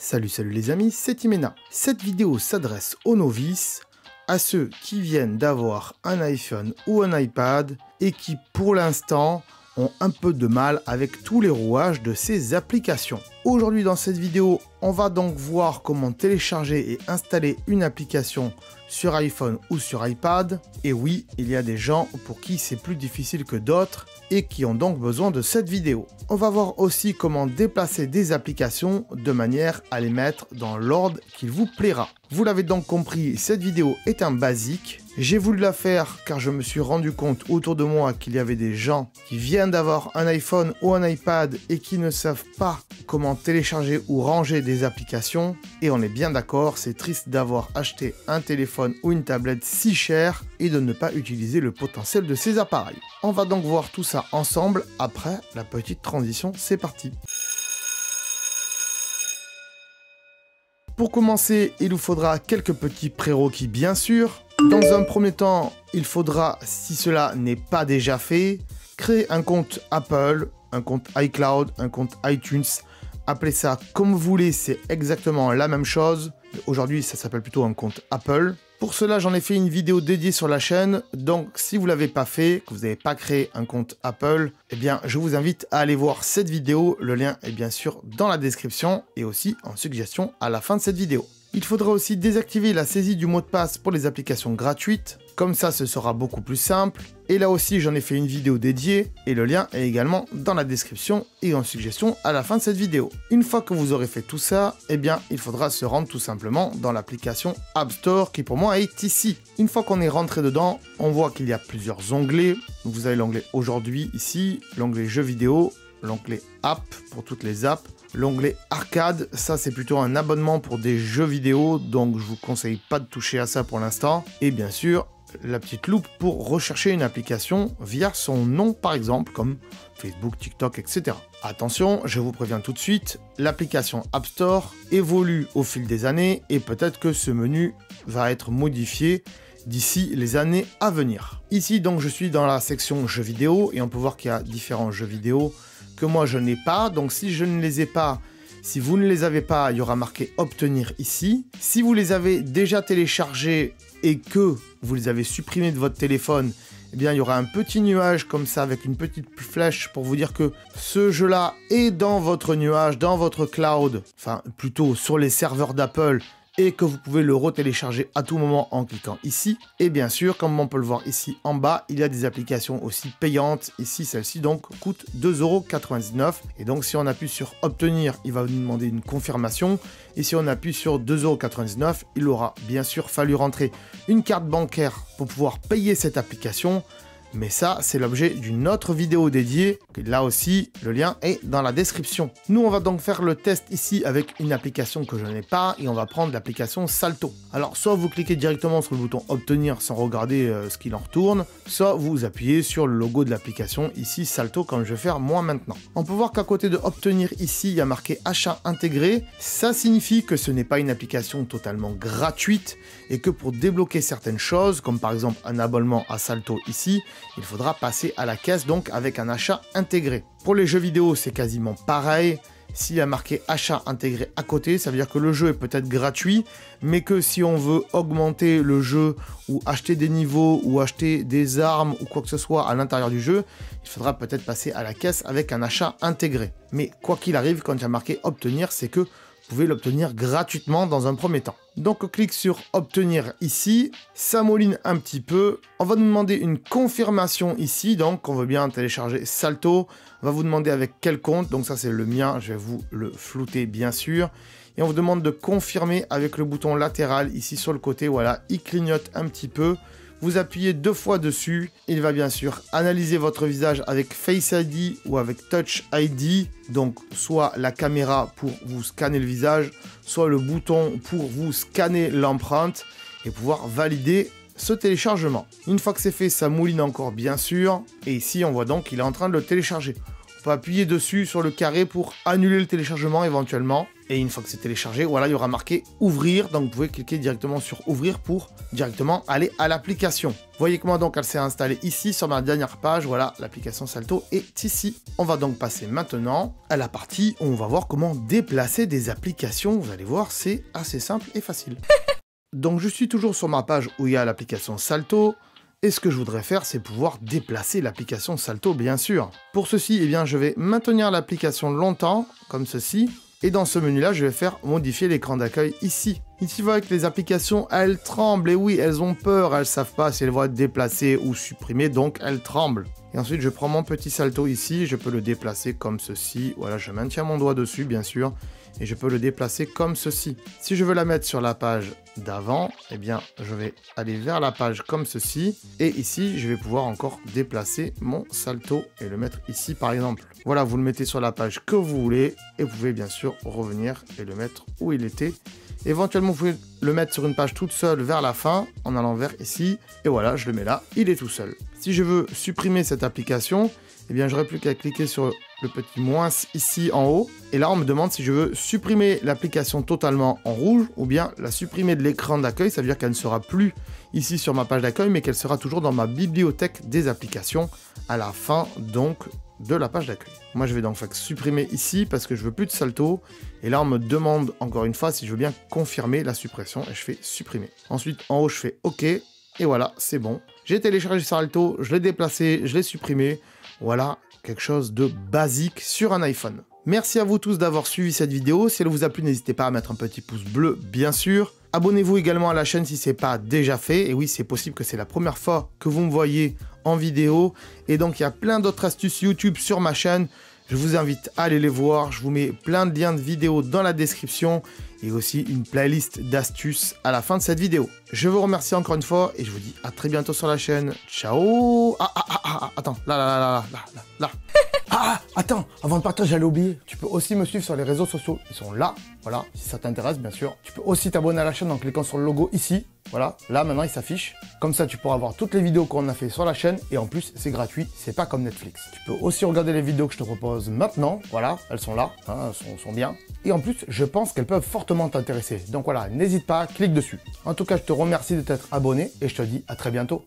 Salut les amis, c'est Imena. Cette vidéo s'adresse aux novices, à ceux qui viennent d'avoir un iPhone ou un iPad et qui pour l'instant ont un peu de mal avec tous les rouages de ces applications. Aujourd'hui dans cette vidéo, on va donc voir comment télécharger et installer une application sur iPhone ou sur iPad. Et oui, il y a des gens pour qui c'est plus difficile que d'autres et qui ont donc besoin de cette vidéo. On va voir aussi comment déplacer des applications de manière à les mettre dans l'ordre qu'il vous plaira. Vous l'avez donc compris, cette vidéo est un basique. J'ai voulu la faire car je me suis rendu compte autour de moi qu'il y avait des gens qui viennent d'avoir un iPhone ou un iPad et qui ne savent pas comment télécharger ou ranger des applications. Et on est bien d'accord, c'est triste d'avoir acheté un téléphone ou une tablette si cher et de ne pas utiliser le potentiel de ces appareils. On va donc voir tout ça ensemble après la petite transition, c'est parti. Pour commencer, il vous faudra quelques petits prérequis bien sûr. Dans un premier temps, il faudra, si cela n'est pas déjà fait, créer un compte Apple, un compte iCloud, un compte iTunes. Appelez ça comme vous voulez, c'est exactement la même chose. Aujourd'hui, ça s'appelle plutôt un compte Apple. Pour cela, j'en ai fait une vidéo dédiée sur la chaîne. Donc, si vous ne l'avez pas fait, que vous n'avez pas créé un compte Apple, eh bien, je vous invite à aller voir cette vidéo. Le lien est bien sûr dans la description et aussi en suggestion à la fin de cette vidéo. Il faudra aussi désactiver la saisie du mot de passe pour les applications gratuites. Comme ça, ce sera beaucoup plus simple. Et là aussi, j'en ai fait une vidéo dédiée et le lien est également dans la description et en suggestion à la fin de cette vidéo. Une fois que vous aurez fait tout ça, eh bien, il faudra se rendre tout simplement dans l'application App Store qui pour moi est ici. Une fois qu'on est rentré dedans, on voit qu'il y a plusieurs onglets. Vous avez l'onglet Aujourd'hui ici, l'onglet Jeux vidéo, l'onglet App pour toutes les apps, l'onglet Arcade, ça c'est plutôt un abonnement pour des jeux vidéo, donc je vous conseille pas de toucher à ça pour l'instant. Et bien sûr, la petite loupe pour rechercher une application via son nom par exemple, comme Facebook, TikTok, etc. Attention, je vous préviens tout de suite, l'application App Store évolue au fil des années et peut-être que ce menu va être modifié d'ici les années à venir. Ici donc je suis dans la section jeux vidéo et on peut voir qu'il y a différents jeux vidéo que moi je n'ai pas, donc si je ne les ai pas, si vous ne les avez pas, il y aura marqué obtenir ici. Si vous les avez déjà téléchargés et que vous les avez supprimés de votre téléphone, eh bien il y aura un petit nuage comme ça avec une petite flèche pour vous dire que ce jeu-là est dans votre nuage, dans votre cloud, enfin plutôt sur les serveurs d'Apple, et que vous pouvez le retélécharger à tout moment en cliquant ici. Et bien sûr, comme on peut le voir ici en bas, il y a des applications aussi payantes. Ici, celle-ci donc coûte 2,99 €. Et donc, si on appuie sur obtenir, il va nous demander une confirmation. Et si on appuie sur 2,99 €, il aura bien sûr fallu rentrer une carte bancaire pour pouvoir payer cette application. Mais ça, c'est l'objet d'une autre vidéo dédiée. Là aussi, le lien est dans la description. Nous, on va donc faire le test ici avec une application que je n'ai pas et on va prendre l'application Salto. Alors, soit vous cliquez directement sur le bouton obtenir sans regarder ce qu'il en retourne, soit vous appuyez sur le logo de l'application ici Salto comme je vais faire moi maintenant. On peut voir qu'à côté de obtenir ici, il y a marqué achat intégré. Ça signifie que ce n'est pas une application totalement gratuite et que pour débloquer certaines choses, comme par exemple un abonnement à Salto ici, il faudra passer à la caisse donc avec un achat intégré. Pour les jeux vidéo, c'est quasiment pareil. S'il y a marqué achat intégré à côté, ça veut dire que le jeu est peut-être gratuit, mais que si on veut augmenter le jeu ou acheter des niveaux ou acheter des armes ou quoi que ce soit à l'intérieur du jeu, il faudra peut-être passer à la caisse avec un achat intégré. Mais quoi qu'il arrive, quand il y a marqué obtenir, c'est que vous pouvez l'obtenir gratuitement dans un premier temps. Donc on clique sur obtenir ici, ça mouline un petit peu. On va nous demander une confirmation ici, donc on veut bien télécharger Salto. On va vous demander avec quel compte, donc ça c'est le mien, je vais vous le flouter bien sûr. Et on vous demande de confirmer avec le bouton latéral ici sur le côté, voilà, il clignote un petit peu. Vous appuyez 2 fois dessus, il va bien sûr analyser votre visage avec Face ID ou avec Touch ID, donc soit la caméra pour vous scanner le visage, soit le bouton pour vous scanner l'empreinte et pouvoir valider ce téléchargement. Une fois que c'est fait, ça mouline encore bien sûr, et ici on voit donc qu'il est en train de le télécharger. faut appuyer dessus sur le carré pour annuler le téléchargement éventuellement. Et une fois que c'est téléchargé, voilà, il y aura marqué ouvrir. Donc vous pouvez cliquer directement sur ouvrir pour directement aller à l'application. Voyez comment donc elle s'est installée ici sur ma dernière page. Voilà, l'application Salto est ici. On va donc passer maintenant à la partie où on va voir comment déplacer des applications. Vous allez voir, c'est assez simple et facile. Donc je suis toujours sur ma page où il y a l'application Salto. Et ce que je voudrais faire, c'est pouvoir déplacer l'application Salto, bien sûr. Pour ceci, eh bien, je vais maintenir l'application longtemps, comme ceci. Et dans ce menu-là, je vais faire modifier l'écran d'accueil ici. Ici, vous voyez que les applications, elles tremblent. Et oui, elles ont peur. Elles ne savent pas si elles vont être déplacées ou supprimées, donc elles tremblent. Et ensuite, je prends mon petit Salto ici. Je peux le déplacer comme ceci. Voilà, je maintiens mon doigt dessus, bien sûr. Et je peux le déplacer comme ceci. Si je veux la mettre sur la page d'avant, eh bien, je vais aller vers la page comme ceci. Et ici, je vais pouvoir encore déplacer mon Salto et le mettre ici, par exemple. Voilà, vous le mettez sur la page que vous voulez. Et vous pouvez bien sûr revenir et le mettre où il était. Éventuellement, vous pouvez le mettre sur une page toute seule vers la fin, en allant vers ici. Et voilà, je le mets là, il est tout seul. Si je veux supprimer cette application, eh bien, j'aurai plus qu'à cliquer sur le petit moins ici en haut. Et là, on me demande si je veux supprimer l'application totalement en rouge ou bien la supprimer de l'écran d'accueil. Ça veut dire qu'elle ne sera plus ici sur ma page d'accueil, mais qu'elle sera toujours dans ma bibliothèque des applications à la fin, donc, de la page d'accueil. Moi, je vais donc supprimer ici parce que je veux plus de Salto. Et là, on me demande encore une fois si je veux bien confirmer la suppression et je fais supprimer. Ensuite, en haut, je fais OK. Et voilà, c'est bon. J'ai téléchargé Salto, je l'ai déplacé, je l'ai supprimé. Voilà, quelque chose de basique sur un iPhone. Merci à vous tous d'avoir suivi cette vidéo. Si elle vous a plu, n'hésitez pas à mettre un petit pouce bleu, bien sûr. Abonnez-vous également à la chaîne si ce n'est pas déjà fait. Et oui, c'est possible que c'est la première fois que vous me voyez en vidéo. Et donc, il y a plein d'autres astuces YouTube sur ma chaîne. Je vous invite à aller les voir. Je vous mets plein de liens de vidéos dans la description et aussi une playlist d'astuces à la fin de cette vidéo. Je vous remercie encore une fois et je vous dis à très bientôt sur la chaîne. Ciao. Attends, là. Ah, attends, avant de partir, j'allais oublier. Tu peux aussi me suivre sur les réseaux sociaux. Ils sont là, voilà, si ça t'intéresse, bien sûr. Tu peux aussi t'abonner à la chaîne en cliquant sur le logo ici. Voilà, là, maintenant, il s'affiche. Comme ça, tu pourras voir toutes les vidéos qu'on a fait sur la chaîne. Et en plus, c'est gratuit, c'est pas comme Netflix. Tu peux aussi regarder les vidéos que je te propose maintenant. Voilà, elles sont là, hein, elles sont bien. Et en plus, je pense qu'elles peuvent fortement t'intéresser. Donc voilà, n'hésite pas, clique dessus. En tout cas, je te remercie de t'être abonné et je te dis à très bientôt.